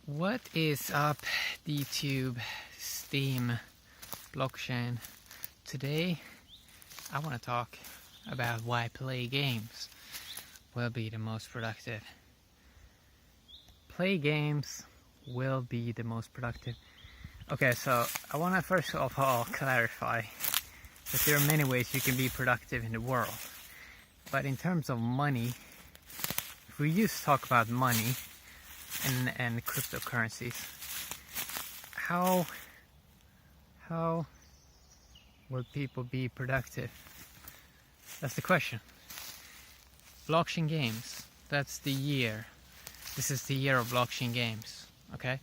What is up, YouTube, Steam, blockchain? Today I want to talk about why play games will be the most productive. Play games will be the most productive. Okay, so I want to first of all clarify that there are many ways you can be productive in the world. But in terms of money, if we just talk about money and cryptocurrencies, how will people be productive? That's the question. Blockchain games, that's the year. This is the year of blockchain games, okay?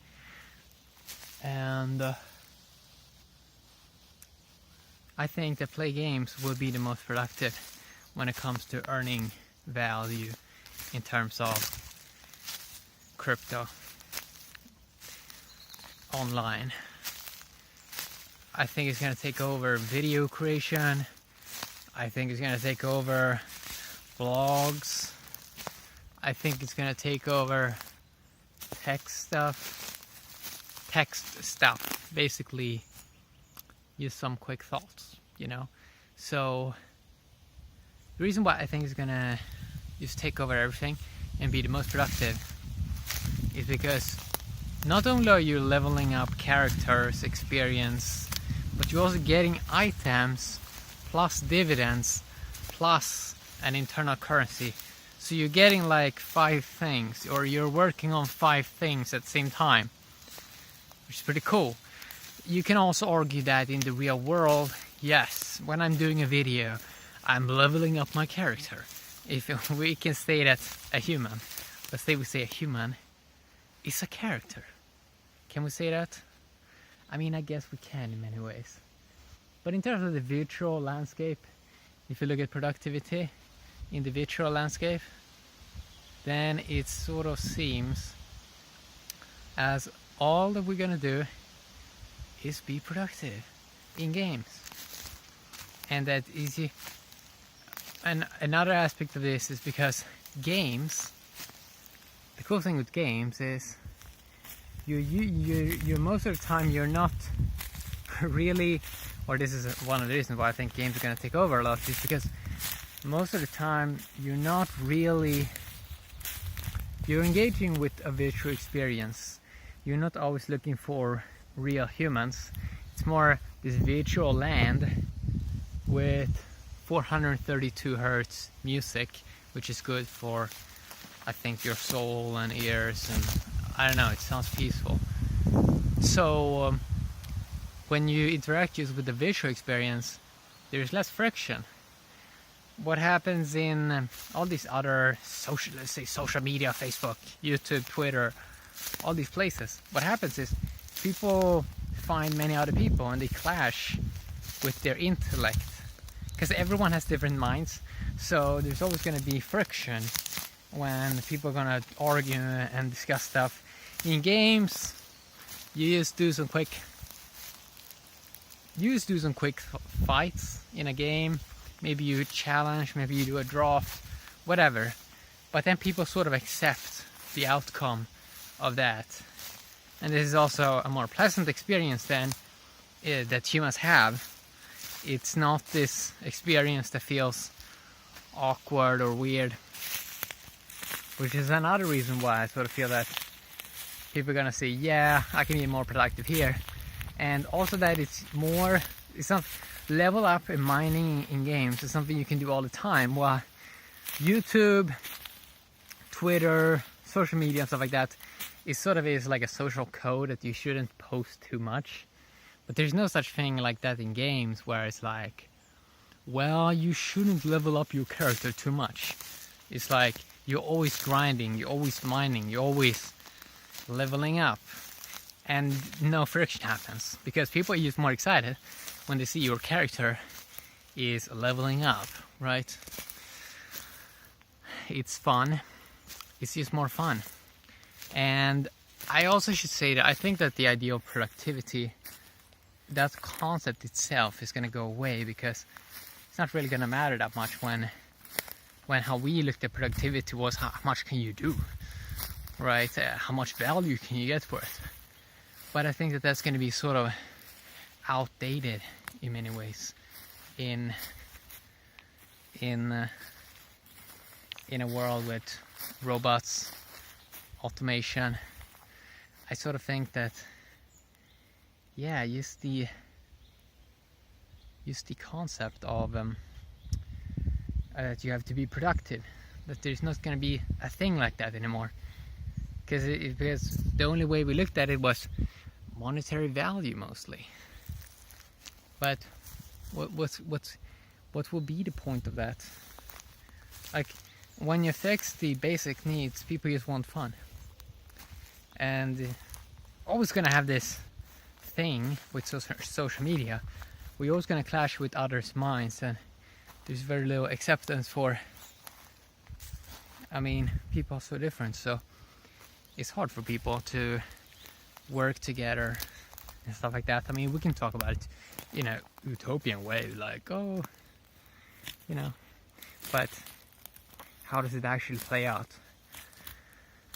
And I think that play games will be the most productive when it comes to earning value in terms of crypto online. I think it's going to take over video creation. I think it's going to take over blogs. I think it's going to take over text stuff. Basically, use some quick thoughts, you know. So the reason why I think it's going to just take over everything and be the most productive is because not only are you leveling up characters, experience, but you're also getting items plus dividends plus an internal currency. So you're getting like 5 things, or you're working on 5 things at the same time, which is pretty cool. You can also argue that in the real world, yes, when I'm doing a video, I'm leveling up my character. If we can say that a human, let's say we say a human is a character. Can we say that? I mean, I guess we can in many ways. But in terms of the virtual landscape, if you look at productivity in the virtual landscape, then it sort of seems as all that we're gonna do is be productive in games. And that easy. And another aspect of this is because games, the cool thing with games is you most of the time you're not really, or this is one of the reasons why I think games are going to take over a lot, is because most of the time you're not really, you're engaging with a virtual experience. You're not always looking for real humans. It's more this virtual land with 432 hertz music, which is good for, I think, your soul and ears, and I don't know, it sounds peaceful. So when you interact just with the visual experience, there's less friction. What happens in all these other social, let's say social media, Facebook, YouTube, Twitter, all these places, what happens is people find many other people and they clash with their intellect, because everyone has different minds. So there's always going to be friction when people are going to argue and discuss stuff. In games, you just do some quick fights in a game. Maybe you challenge, maybe you do a draft, whatever. But then people sort of accept the outcome of that. And this is also a more pleasant experience than that humans have. It's not this experience that feels awkward or weird, which is another reason why I sort of feel that people are gonna say, yeah, I can be more productive here. And also that it's not level up in mining in games. It's something you can do all the time. While YouTube, Twitter, social media and stuff like that is like a social code that you shouldn't post too much. But there's no such thing like that in games, where it's like, well, you shouldn't level up your character too much. It's like you're always grinding, you're always mining, you're always leveling up, and no friction happens, because people are just more excited when they see your character is leveling up, right? It's fun. It's just more fun. And I also should say that I think that the idea of productivity, that concept itself, is going to go away, because it's not really going to matter that much when how we looked at productivity was how much can you do. right? How much value can you get for it? But I think that that's going to be sort of outdated in many ways in a world with robots, automation. I sort of think that, yeah, just the concept of that you have to be productive, that there's not going to be a thing like that anymore, because the only way we looked at it was monetary value mostly. But what will be the point of that? Like, when you fix the basic needs, people just want fun, and always gonna have this thing with social media. We're always gonna clash with others' minds, and there's very little acceptance for. I mean, people are so different, so it's hard for people to work together and stuff like that. I mean, we can talk about it in a utopian way, like, oh, you know, but how does it actually play out?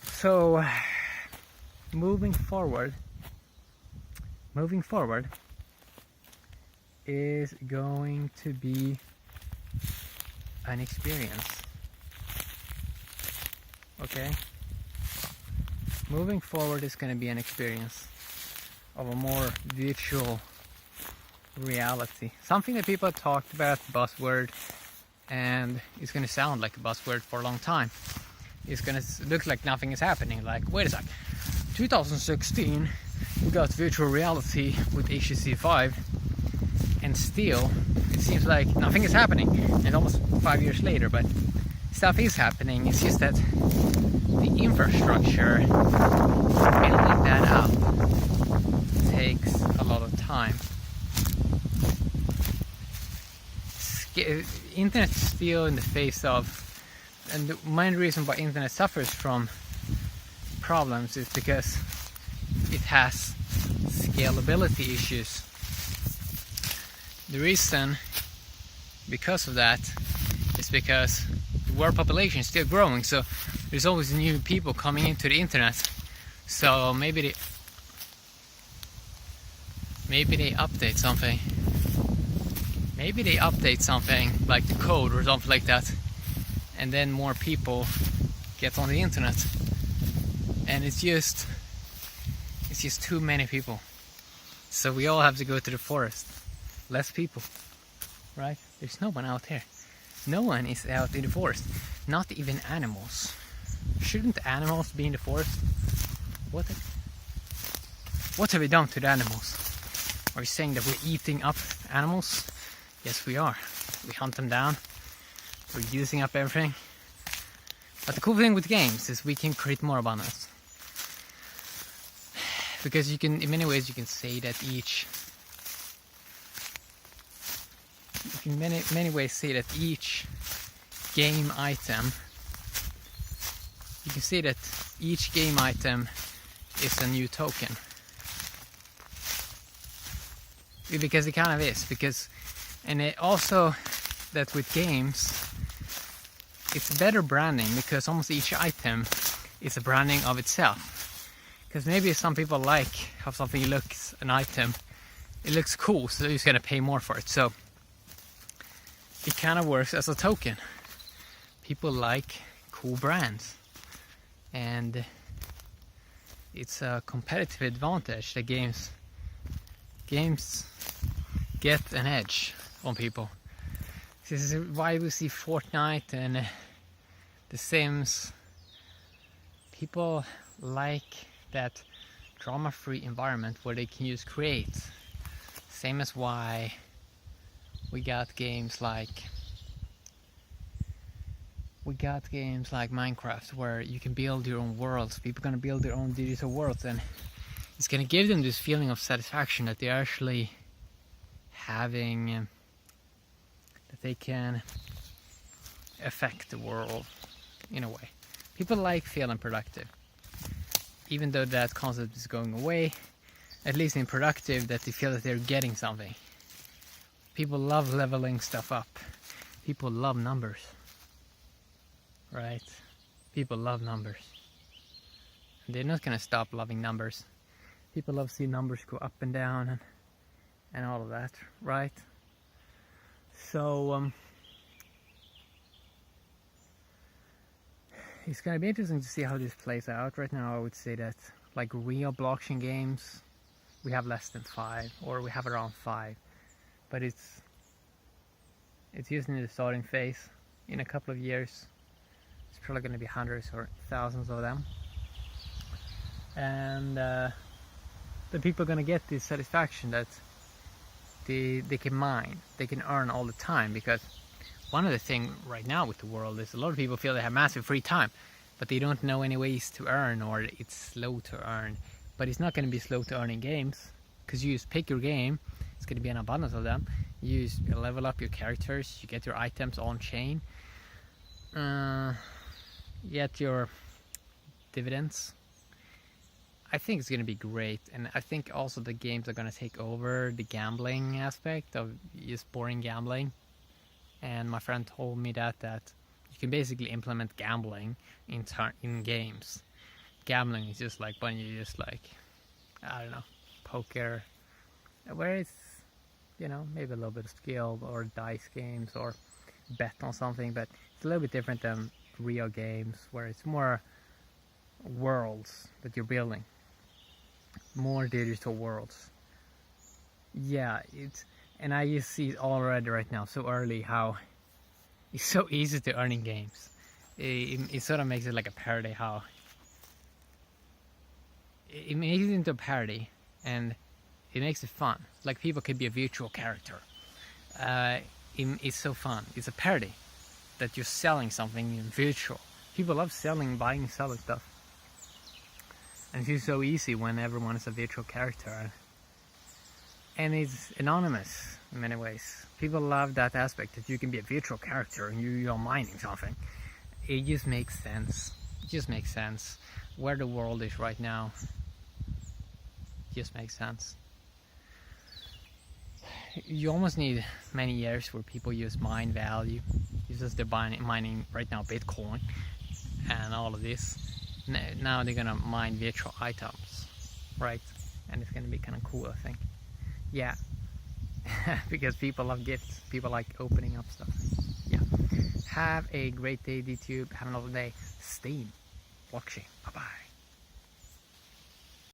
So moving forward is going to be an experience. Okay? Moving forward is going to be an experience of a more virtual reality. Something that people have talked about, buzzword, and it's going to sound like a buzzword for a long time. It's going to look like nothing is happening. Like, wait a sec, 2016 we got virtual reality with HTC 5, and still it seems like nothing is happening. And almost 5 years later, but stuff is happening. It's just that the infrastructure, building that up, takes a lot of time. Internet is still in the face of, and the main reason why internet suffers from problems is because it has scalability issues. The reason because of that is because the world population is still growing, so there's always new people coming into the internet. So maybe they update something. Maybe they update something like the code or something like that, and then more people get on the internet. And it's just too many people. So we all have to go to the forest. Less people, right? There's no one out here. No one is out in the forest. Not even animals. Shouldn't animals be in the forest? What have we done to the animals? Are we saying that we're eating up animals? Yes, we are. We hunt them down. We're using up everything. But the cool thing with games is we can create more abundance. Because you can, in many ways, you can say that each game item, you can say that each game item is a new token. Because it kind of is. And it also, that with games, it's better branding, because almost each item is a branding of itself. Because maybe some people like how something looks, an item, it looks cool, so they're just gonna pay more for it. So it kind of works as a token. People like cool brands, and it's a competitive advantage that games get an edge on people. This is why we see Fortnite and The Sims. People like that drama-free environment where they can just create. Same as why we got games like Minecraft, where you can build your own worlds. People are gonna build their own digital worlds, and it's gonna give them this feeling of satisfaction that they're actually having, that they can affect the world in a way. People like feeling productive, even though that concept is going away. At least in productive, that they feel that they're getting something. People love leveling stuff up. People love numbers, right? People love numbers. they're not gonna stop loving numbers. People love seeing numbers go up and down and all of that, right? So it's gonna be interesting to see how this plays out. Right now I would say that like real blockchain games, we have less than 5, or we have around 5, but it's just in the starting phase. In a couple of years it's probably going to be hundreds or thousands of them, and the people are going to get this satisfaction that they can mine, they can earn all the time. Because one of the things right now with the world is a lot of people feel they have massive free time, but they don't know any ways to earn, or it's slow to earn. But it's not going to be slow to earn in games, because you just pick your game, it's going to be an abundance of them. You level up your characters, you get your items on chain, get your dividends. I think it's going to be great, and I think also the games are going to take over the gambling aspect of just boring gambling. And my friend told me that you can basically implement gambling in games. Gambling is just like when you just like, I don't know, poker, where it's, you know, maybe a little bit of skill, or dice games, or bet on something, but it's a little bit different than real games, where it's more worlds that you're building, more digital worlds. Yeah, and I just see it already right now, so early, how it's so easy to earn in games. It sort of makes it like a parody, how it makes it into a parody, and it makes it fun. Like people could be a virtual character. It's so fun. It's a parody that you're selling something virtual. People love buying, selling stuff. And it's just so easy when everyone is a virtual character. And it's anonymous in many ways. People love that aspect, that you can be a virtual character and you're mining something. It just makes sense. It just makes sense. Where the world is right now, it just makes sense. You almost need many years where people use mine value. It's just they're mining right now Bitcoin and all of this. Now they're gonna mine virtual items, right? And it's gonna be kind of cool, I think. Yeah, because people love gifts. People like opening up stuff. Yeah. Have a great day, YouTube. Have another day. Stay blockchain. Bye bye.